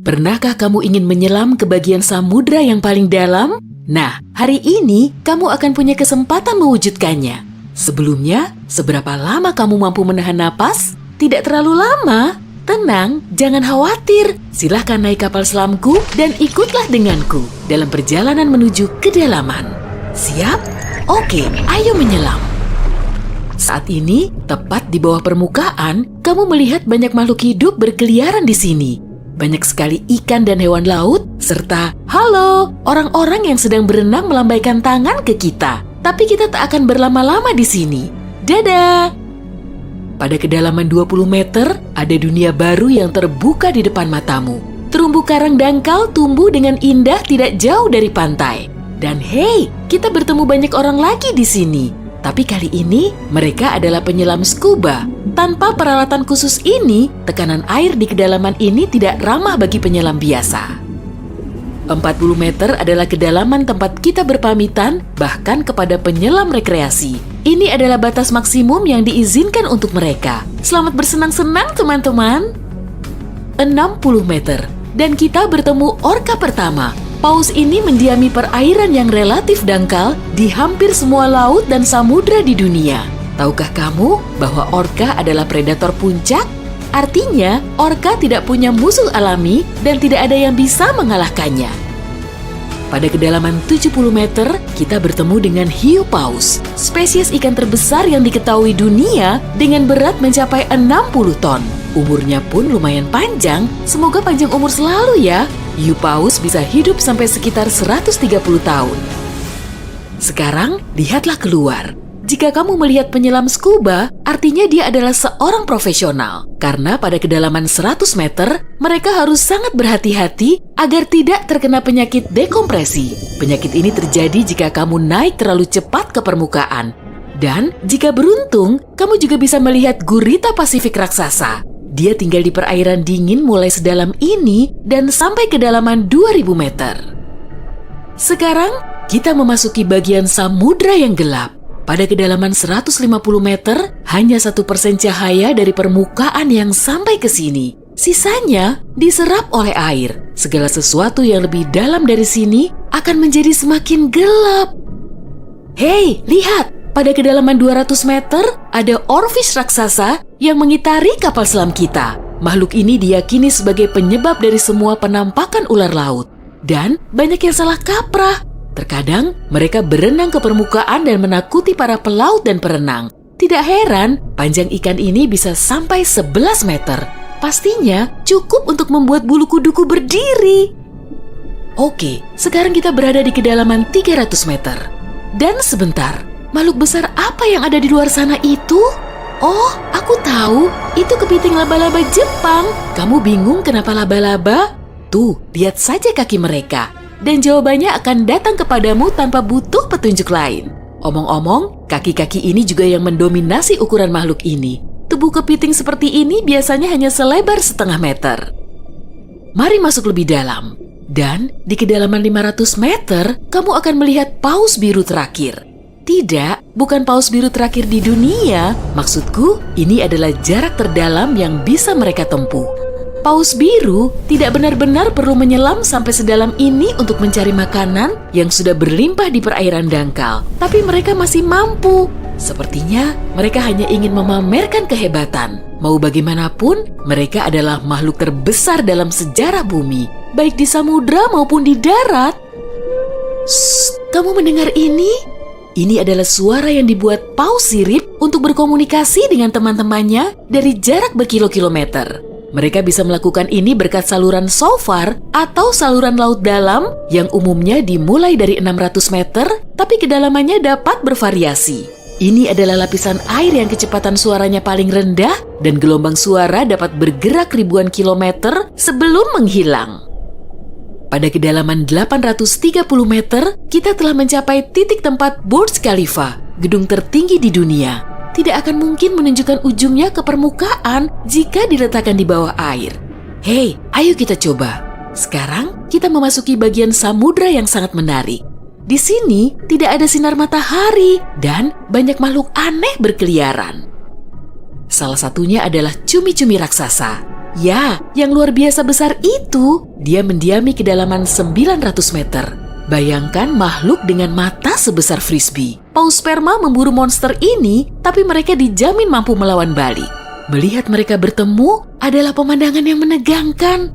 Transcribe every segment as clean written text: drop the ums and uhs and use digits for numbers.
Pernahkah kamu ingin menyelam ke bagian samudra yang paling dalam? Nah, hari ini kamu akan punya kesempatan mewujudkannya. Sebelumnya, seberapa lama kamu mampu menahan napas? Tidak terlalu lama. Tenang, jangan khawatir. Silahkan naik kapal selamku dan ikutlah denganku dalam perjalanan menuju kedalaman. Siap? Oke, ayo menyelam. Saat ini, tepat di bawah permukaan, kamu melihat banyak makhluk hidup berkeliaran di sini. Banyak sekali ikan dan hewan laut, serta halo, orang-orang yang sedang berenang melambaikan tangan ke kita. Tapi kita tak akan berlama-lama di sini. Dadah! Pada kedalaman 20 meter, ada dunia baru yang terbuka di depan matamu. Terumbu karang dangkal tumbuh dengan indah tidak jauh dari pantai. Dan hey, kita bertemu banyak orang lagi di sini. Tapi kali ini, mereka adalah penyelam scuba. Tanpa peralatan khusus ini, tekanan air di kedalaman ini tidak ramah bagi penyelam biasa. 40 meter adalah kedalaman tempat kita berpamitan, bahkan kepada penyelam rekreasi. Ini adalah batas maksimum yang diizinkan untuk mereka. Selamat bersenang-senang, teman-teman. 60 meter, dan kita bertemu orka pertama. Paus ini mendiami perairan yang relatif dangkal di hampir semua laut dan samudra di dunia. Tahukah kamu bahwa orka adalah predator puncak? Artinya, orka tidak punya musuh alami dan tidak ada yang bisa mengalahkannya. Pada kedalaman 70 meter, kita bertemu dengan hiu paus, spesies ikan terbesar yang diketahui dunia dengan berat mencapai 60 ton. Umurnya pun lumayan panjang, semoga panjang umur selalu ya. Hiu paus bisa hidup sampai sekitar 130 tahun. Sekarang, lihatlah keluar. Jika kamu melihat penyelam scuba, artinya dia adalah seorang profesional. Karena pada kedalaman 100 meter, mereka harus sangat berhati-hati agar tidak terkena penyakit dekompresi. Penyakit ini terjadi jika kamu naik terlalu cepat ke permukaan. Dan jika beruntung, kamu juga bisa melihat gurita Pasifik raksasa. Dia tinggal di perairan dingin mulai sedalam ini dan sampai kedalaman 2000 meter. Sekarang, kita memasuki bagian samudra yang gelap. Pada kedalaman 150 meter, hanya 1% cahaya dari permukaan yang sampai ke sini. Sisanya diserap oleh air. Segala sesuatu yang lebih dalam dari sini akan menjadi semakin gelap. Hei, lihat! Pada kedalaman 200 meter, ada oarfish raksasa yang mengitari kapal selam kita. Makhluk ini diyakini sebagai penyebab dari semua penampakan ular laut. Dan banyak yang salah kaprah. Terkadang, mereka berenang ke permukaan dan menakuti para pelaut dan perenang. Tidak heran, panjang ikan ini bisa sampai 11 meter. Pastinya cukup untuk membuat bulu kuduku berdiri. Oke, sekarang kita berada di kedalaman 300 meter. Dan sebentar, makhluk besar apa yang ada di luar sana itu? Oh, aku tahu. Itu kepiting laba-laba Jepang. Kamu bingung kenapa laba-laba? Tuh, lihat saja kaki mereka. Dan jawabannya akan datang kepadamu tanpa butuh petunjuk lain. Omong-omong, kaki-kaki ini juga yang mendominasi ukuran makhluk ini. Tubuh kepiting seperti ini biasanya hanya selebar setengah meter. Mari masuk lebih dalam. Dan di kedalaman 500 meter, kamu akan melihat paus biru terakhir. Tidak, bukan paus biru terakhir di dunia. Maksudku, ini adalah jarak terdalam yang bisa mereka tempuh. Paus biru tidak benar-benar perlu menyelam sampai sedalam ini untuk mencari makanan yang sudah berlimpah di perairan dangkal. Tapi mereka masih mampu. Sepertinya mereka hanya ingin memamerkan kehebatan. Mau bagaimanapun, mereka adalah makhluk terbesar dalam sejarah bumi, baik di samudra maupun di darat. Shh, kamu mendengar ini? Ini adalah suara yang dibuat paus sirip untuk berkomunikasi dengan teman-temannya dari jarak berkilo-kilometer. Mereka bisa melakukan ini berkat saluran shofar atau saluran laut dalam yang umumnya dimulai dari 600 meter, tapi kedalamannya dapat bervariasi. Ini adalah lapisan air yang kecepatan suaranya paling rendah dan gelombang suara dapat bergerak ribuan kilometer sebelum menghilang. Pada kedalaman 830 meter, kita telah mencapai titik tempat Burj Khalifa, gedung tertinggi di dunia. Tidak akan mungkin menunjukkan ujungnya ke permukaan jika diletakkan di bawah air. Hei, ayo kita coba. Sekarang kita memasuki bagian samudra yang sangat menarik. Di sini tidak ada sinar matahari dan banyak makhluk aneh berkeliaran. Salah satunya adalah cumi-cumi raksasa. Ya, yang luar biasa besar itu, dia mendiami kedalaman 900 meter. Bayangkan makhluk dengan mata sebesar frisbee. Paus sperma memburu monster ini, tapi mereka dijamin mampu melawan balik. Melihat mereka bertemu adalah pemandangan yang menegangkan.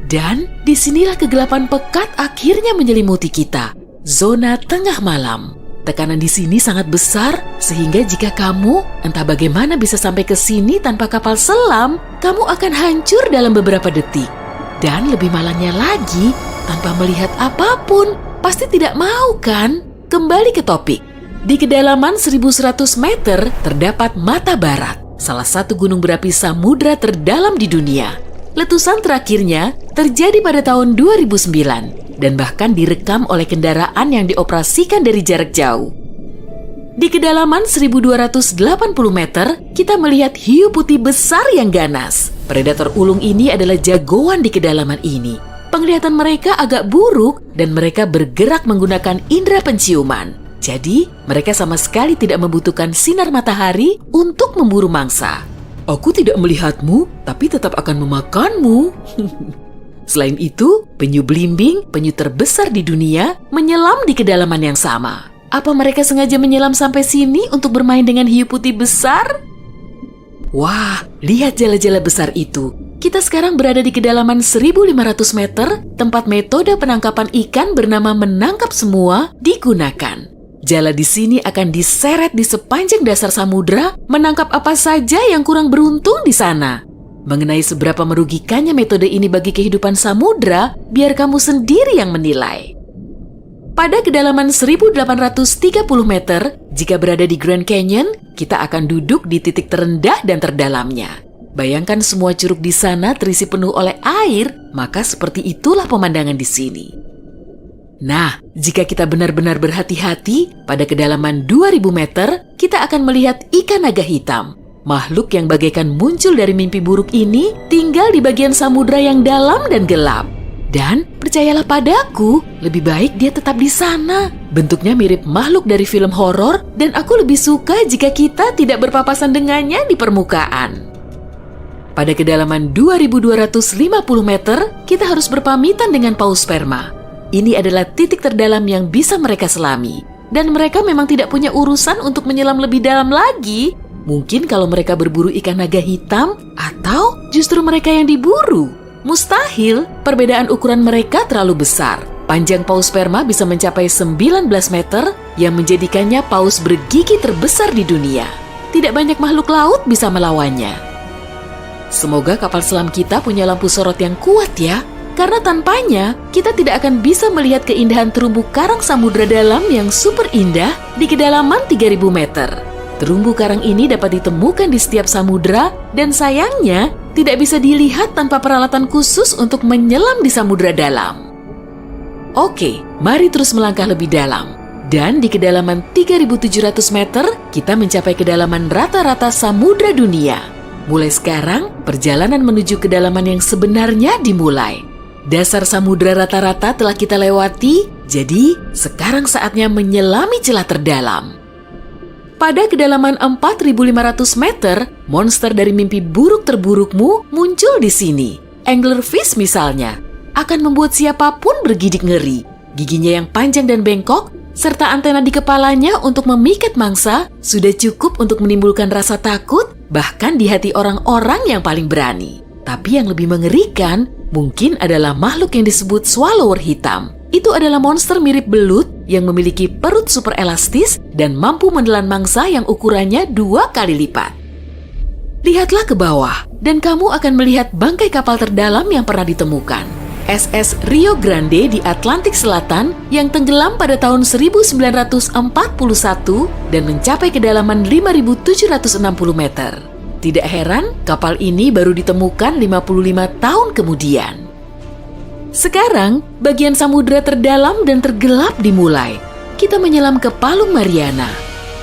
Dan disinilah kegelapan pekat akhirnya menyelimuti kita. Zona tengah malam. Tekanan di sini sangat besar, sehingga jika kamu entah bagaimana bisa sampai ke sini tanpa kapal selam, kamu akan hancur dalam beberapa detik. Dan lebih malangnya lagi, tanpa melihat apapun, pasti tidak mau kan? Kembali ke topik. Di kedalaman 1100 meter terdapat Mata Barat, salah satu gunung berapi samudra terdalam di dunia. Letusan terakhirnya terjadi pada tahun 2009 dan bahkan direkam oleh kendaraan yang dioperasikan dari jarak jauh. Di kedalaman 1280 meter, kita melihat hiu putih besar yang ganas. Predator ulung ini adalah jagoan di kedalaman ini. Penglihatan mereka agak buruk dan mereka bergerak menggunakan indera penciuman. Jadi, mereka sama sekali tidak membutuhkan sinar matahari untuk memburu mangsa. Aku tidak melihatmu, tapi tetap akan memakanmu. Selain itu, penyu belimbing, penyu terbesar di dunia, menyelam di kedalaman yang sama. Apa mereka sengaja menyelam sampai sini untuk bermain dengan hiu putih besar? Wah, lihat jala-jala besar itu. Kita sekarang berada di kedalaman 1500 meter, tempat metode penangkapan ikan bernama menangkap semua digunakan. Jala di sini akan diseret di sepanjang dasar samudra, menangkap apa saja yang kurang beruntung di sana. Mengenai seberapa merugikannya metode ini bagi kehidupan samudra, biar kamu sendiri yang menilai. Pada kedalaman 1830 meter, jika berada di Grand Canyon, kita akan duduk di titik terendah dan terdalamnya. Bayangkan semua curug di sana terisi penuh oleh air, maka seperti itulah pemandangan di sini. Nah, jika kita benar-benar berhati-hati, pada kedalaman 2000 meter, kita akan melihat ikan naga hitam. Makhluk yang bagaikan muncul dari mimpi buruk ini tinggal di bagian samudra yang dalam dan gelap. Dan percayalah padaku, lebih baik dia tetap di sana. Bentuknya mirip makhluk dari film horor dan aku lebih suka jika kita tidak berpapasan dengannya di permukaan. Pada kedalaman 2250 meter, kita harus berpamitan dengan paus sperma. Ini adalah titik terdalam yang bisa mereka selami. Dan mereka memang tidak punya urusan untuk menyelam lebih dalam lagi. Mungkin kalau mereka berburu ikan naga hitam, atau justru mereka yang diburu. Mustahil, perbedaan ukuran mereka terlalu besar. Panjang paus sperma bisa mencapai 19 meter, yang menjadikannya paus bergigi terbesar di dunia. Tidak banyak makhluk laut bisa melawannya. Semoga kapal selam kita punya lampu sorot yang kuat ya. Karena tanpanya, kita tidak akan bisa melihat keindahan terumbu karang samudra dalam yang super indah di kedalaman 3000 meter. Terumbu karang ini dapat ditemukan di setiap samudra dan sayangnya tidak bisa dilihat tanpa peralatan khusus untuk menyelam di samudra dalam. Oke, mari terus melangkah lebih dalam. Dan di kedalaman 3700 meter, kita mencapai kedalaman rata-rata samudra dunia. Mulai sekarang, perjalanan menuju kedalaman yang sebenarnya dimulai. Dasar samudra rata-rata telah kita lewati, jadi sekarang saatnya menyelami celah terdalam. Pada kedalaman 4500 meter, monster dari mimpi buruk terburukmu muncul di sini. Anglerfish misalnya, akan membuat siapapun bergidik ngeri. Giginya yang panjang dan bengkok, serta antena di kepalanya untuk memikat mangsa, sudah cukup untuk menimbulkan rasa takut, bahkan di hati orang-orang yang paling berani. Tapi yang lebih mengerikan, mungkin adalah makhluk yang disebut swallower hitam. Itu adalah monster mirip belut yang memiliki perut super elastis dan mampu menelan mangsa yang ukurannya 2 kali lipat. Lihatlah ke bawah, dan kamu akan melihat bangkai kapal terdalam yang pernah ditemukan. SS Rio Grande di Atlantik Selatan yang tenggelam pada tahun 1941 dan mencapai kedalaman 5.760 meter. Tidak heran, kapal ini baru ditemukan 55 tahun kemudian. Sekarang, bagian samudra terdalam dan tergelap dimulai. Kita menyelam ke Palung Mariana.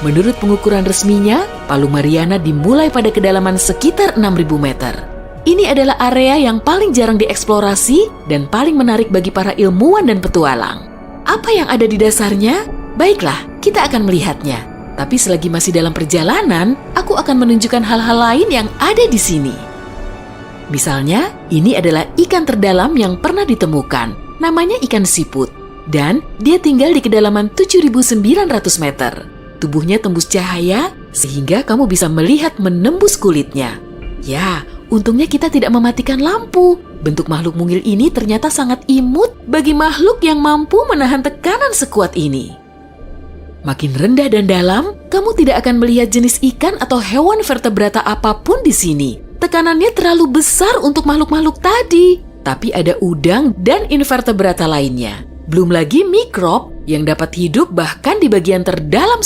Menurut pengukuran resminya, Palung Mariana dimulai pada kedalaman sekitar 6.000 meter. Ini adalah area yang paling jarang dieksplorasi dan paling menarik bagi para ilmuwan dan petualang. Apa yang ada di dasarnya? Baiklah, kita akan melihatnya. Tapi selagi masih dalam perjalanan, aku akan menunjukkan hal-hal lain yang ada di sini. Misalnya, ini adalah ikan terdalam yang pernah ditemukan. Namanya ikan siput. Dan dia tinggal di kedalaman 7.900 meter. Tubuhnya tembus cahaya sehingga kamu bisa melihat menembus kulitnya. Ya, untungnya kita tidak mematikan lampu. Bentuk makhluk mungil ini ternyata sangat imut bagi makhluk yang mampu menahan tekanan sekuat ini. Makin rendah dan dalam, kamu tidak akan melihat jenis ikan atau hewan vertebrata apapun di sini. Tekanannya terlalu besar untuk makhluk-makhluk tadi. Tapi ada udang dan invertebrata lainnya. Belum lagi mikrob yang dapat hidup bahkan di bagian terdalam